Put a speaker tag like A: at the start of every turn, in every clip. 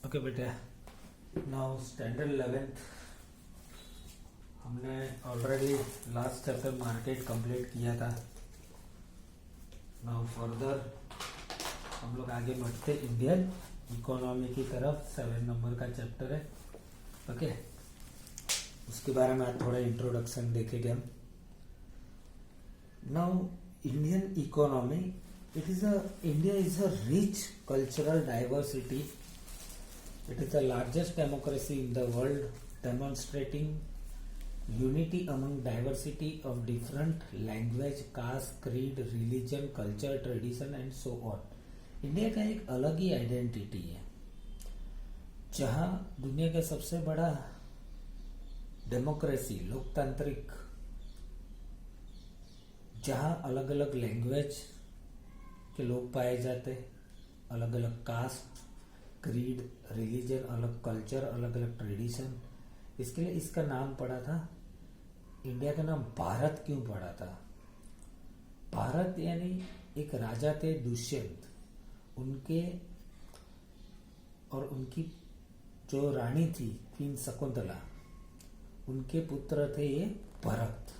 A: Okay बेटा, now standard 11th हमने already last chapter market complete किया था। नाउ फर्दर हम लोग आगे बढ़ते इंडियन इकोनॉमी की तरफ। 7 नंबर का चैप्टर है। ओके, उसके बारे में आज थोड़ा इंट्रोडक्शन देखेंगे हम। Now Indian economy, India is a rich cultural diversity. It is the largest democracy in the world, demonstrating unity among diversity of different language, caste, creed, religion, culture, tradition and so on. India का एक अलग ही identity है, जहां दुनिया का सबसे बड़ा democracy, लोकतांत्रिक, जहां अलग अलग लैंग्वेज के लोग पाए जाते, अलग अलग कास्ट, क्रीड, रिलीजन, अलग कल्चर, अलग अलग ट्रेडिशन। इसके लिए इसका नाम पड़ा था, इंडिया का नाम भारत क्यों पड़ा था? भारत यानी एक राजा थे दुष्यंत, उनके और उनकी जो रानी थी क्वीन शकुंतला, उनके पुत्र थे ये Bharat.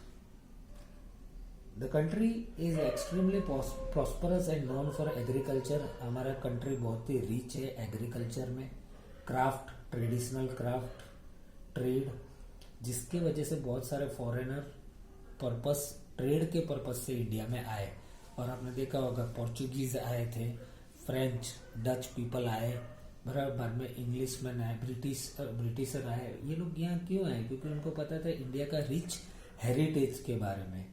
A: The country is extremely prosperous and known for agriculture. हमारा कंट्री बहुत ही रिच है एग्रीकल्चर में, क्राफ्ट, ट्रेडिशनल क्राफ्ट, ट्रेड, जिसके वजह से बहुत सारे फॉरेनर ट्रेड के पर्पस से इंडिया में आए। और आपने देखा होगा पोर्चुगीज आए थे, फ्रेंच, डच पीपल आए, बाद में इंग्लिश मैन आए, ब्रिटिशर आए। ये लोग यहाँ क्यों आए? क्योंकि उनको पता था इंडिया का रिच हेरिटेज के बारे में।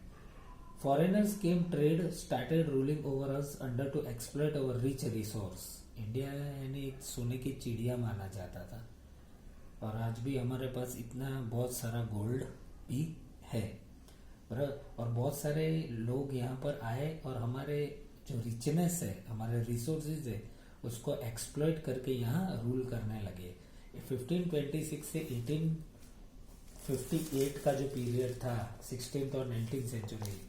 A: Foreigners came, trade, started ruling over us under to exploit our rich resource. India यानी एक सोने की चिड़िया माना जाता था, और आज भी हमारे पास इतना बहुत सारा गोल्ड भी है, और बहुत सारे लोग यहाँ पर आए और हमारे जो रिचनेस है, हमारे रिसोर्सेज है, उसको एक्सप्लॉइट करके यहाँ रूल करने लगे। 1526 से 1858 का जो पीरियड था, 16th और 19th सेंचुरी,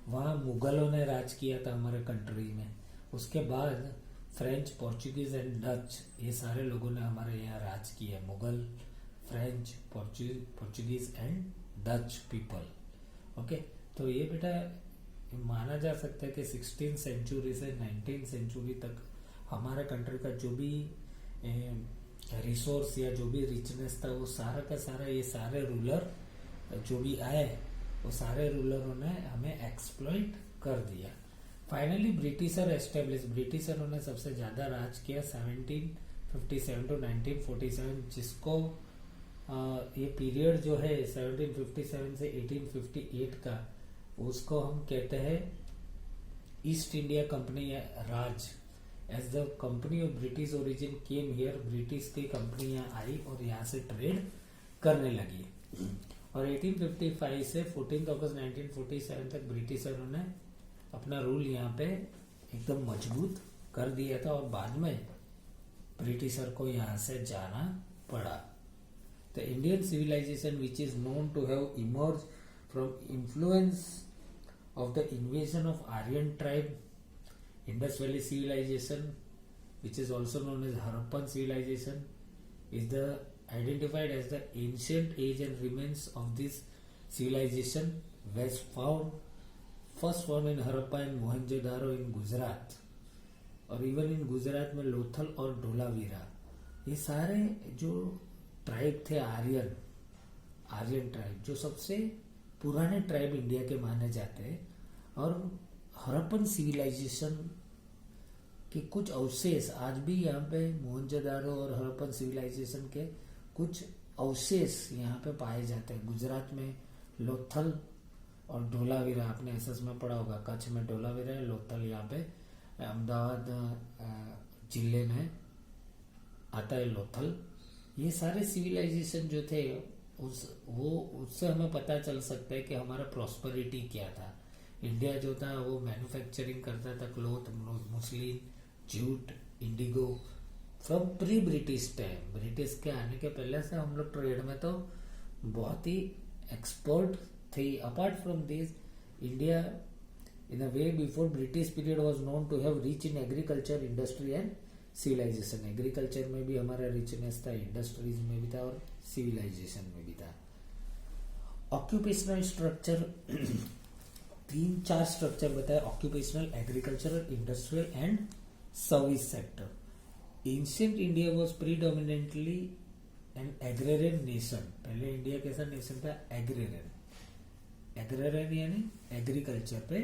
A: वहाँ मुगलों ने राज किया था हमारे कंट्री में। उसके बाद फ्रेंच, पोर्चुगीज एंड डच, ये सारे लोगों ने हमारे यहाँ राज किया। Mughal, French, Portuguese and Dutch people. Okay, तो ये बेटा माना जा सकता है कि 16th सेंचुरी से 19th सेंचुरी तक हमारे कंट्री का जो भी रिसोर्स या जो भी रिचनेस था, वो सारा का सारा ये सारे रूलर जो भी आए, वो सारे रूलरों ने हमें एक्सप्लॉइट कर दिया। फाइनली ब्रिटिशर एस्टेब्लिश, ब्रिटिशरों ने सबसे ज्यादा राज किया 1757 टू 1947, जिसको ये पीरियड जो है 1757 से 1858 का, उसको हम कहते हैं ईस्ट इंडिया कंपनी या Raj. As the company of British origin came here, British की कंपनी यहाँ आई और यहाँ से ट्रेड करने लगी। और 1855 से 14 अगस्त 1947 तक ब्रिटिशरों ने अपना रूल यहाँ पे एकदम मजबूत कर दिया था, और बाद में ब्रिटिशर को यहाँ से जाना पड़ा। The Indian civilization which is known to have emerge from influence of the invasion of Aryan tribe, Indus Valley civilization which is also known as Harappan civilization, is the identified as the ancient age and remains of this civilization was first found in Harappa and Mohenjo-daro in Gujarat, और even in Gujarat में लोथल और धोलावीरा, ये सारे जो tribe थे Aryan tribe, जो सबसे पुराने ट्राइब इंडिया के माने जाते हैं। और हड़प्पन सिविलाइजेशन के कुछ अवशेष आज भी यहाँ पे मोहनजोदारो और हड़प्पन सिविलाइजेशन के कुछ अवशेष यहाँ पे पाए जाते हैं। गुजरात में लोथल और धोलावीरा, आपने एसएस में पढ़ा होगा, कच्छ में धोलावीरा है, लोथल यहाँ पे अहमदाबाद जिले में आता है लोथल। ये सारे सिविलाइजेशन जो थे उससे हमें पता चल सकता है कि हमारा प्रॉस्पेरिटी क्या था। इंडिया जो था वो मैन्युफैक्चरिंग करता था, cloth, muslin, jute, Indigo, from pre British time. British के आने के पहले से हम लोग ट्रेड में तो बहुत ही एक्सपर्ट थे। Apart from this, India in a way before British period was known to have rich in agriculture, industry and civilization. Agriculture में भी हमारा रिचनेस था, इंडस्ट्रीज में भी था और सिविलाइजेशन में भी था। ऑक्यूपेशनल स्ट्रक्चर 3-4 स्ट्रक्चर बताए, occupational, agricultural, industrial and service sector. Ancient India was predominantly an agrarian nation. पहले इंडिया कैसा नेशन था? एग्रेरियन। एग्रेरियन यानी एग्रीकल्चर पे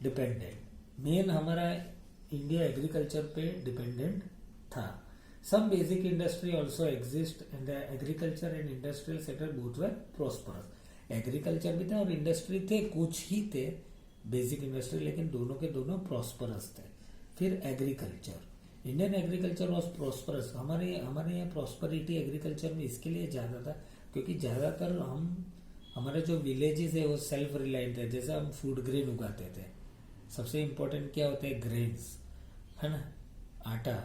A: डिपेंडेंट। मेन हमारा इंडिया एग्रीकल्चर पे डिपेंडेंट था। Some basic industry also exist and the agriculture and industrial sector both were prosperous. Agriculture भी था और इंडस्ट्री थे, कुछ ही थे बेसिक इंडस्ट्री, लेकिन दोनों के दोनों प्रॉस्परस थे। फिर agriculture, Indian agriculture was prosperous. हमारे यहाँ प्रॉस्परिटी एग्रीकल्चर में इसके लिए ज्यादा था क्योंकि ज्यादातर हमारे जो विलेजेस है वो सेल्फ रिलायंट है। जैसे हम फूड ग्रेन उगाते थे, सबसे इम्पोर्टेंट क्या होते हैं? ग्रेन्स, है ना, आटा,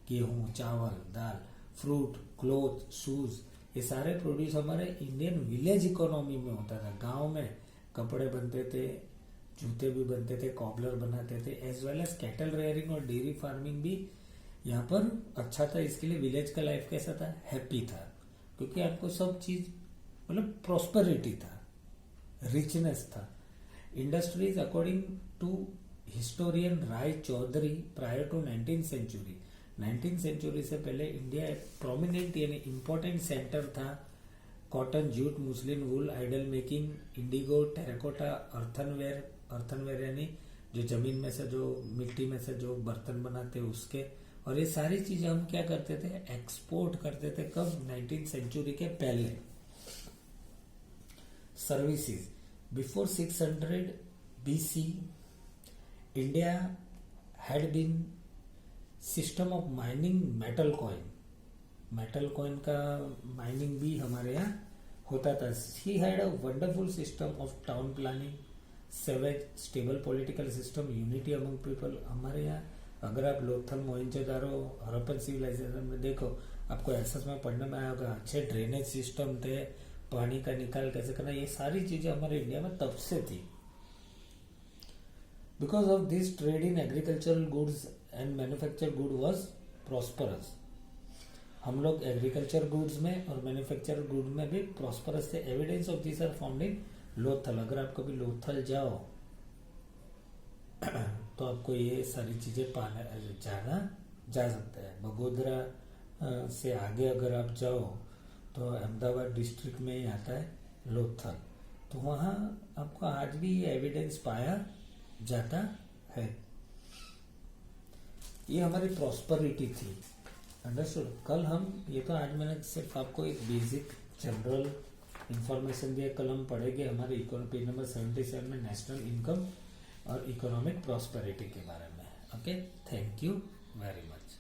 A: गेहूं, चावल, दाल, फ्रूट, क्लोथ, शूज, ये सारे प्रोड्यूस हमारे इंडियन विलेज इकोनॉमी में होता था। गांव में कपड़े बनते थे, जूते भी बनते थे, कॉबलर बनाते थे, as well as cattle rearing और डेयरी फार्मिंग भी यहाँ पर अच्छा था। इसके लिए विलेज का लाइफ कैसा था? हैप्पी था, क्योंकि आपको सब चीज मतलब प्रॉस्पेरिटी था, रिचनेस था। Industries according to historian Ray Chaudhuri prior to 19th century, 19th century से पहले इंडिया एक प्रोमिनेंट यानी इंपॉर्टेंट सेंटर था। Cotton, jute, muslin, wool, idol making, indigo, terracotta, earthenware यानी जो जमीन में से, जो मिट्टी में से जो बर्तन बनाते हैं उसके, और ये सारी चीजें हम क्या करते थे? एक्सपोर्ट करते थे। कब? 19th सेंचुरी के पहले। Services, before 600 BC India had been system of mining metal coin. Metal coin का माइनिंग भी हमारे यहाँ होता था। He had a wonderful system of town planning, sewage, stable political system, unity among people. हमारे यहाँ अगर आप लोथल, मोहनजोदारो, हड़प्पन सिविलाइजेशन में देखो, आपको एसएस में पढ़ने में आया होगा, अच्छे ड्रेनेज सिस्टम थे, पानी का निकाल कैसे करना, ये सारी चीजें हमारे इंडिया में तब से थी। Because of this trade in agricultural goods and manufacture good was prosperous. हम लोग एग्रीकल्चर गुड्स में और मैन्युफैक्चर गुड में भी प्रॉस्परस थे। Evidence of this are found in Lothal. अगर आप कभी लोथल जाओ तो आपको ये सारी चीजें जाना जा सकता है। बगोदरा से आगे अगर आप जाओ तो अहमदाबाद डिस्ट्रिक्ट में ही आता है लोथल, तो वहां आपको आज भी ये एविडेंस पाया जाता है। ये हमारी प्रॉस्परिटी थी। अंडरस्टूड? कल हम ये तो आज मैंने सिर्फ आपको एक बेसिक जनरल इंफॉर्मेशन दिया। कल हम पढ़ेंगे हमारे पेज नंबर 77 में नेशनल इनकम और इकोनॉमिक प्रॉस्पेरिटी के बारे में। Okay, thank you very much.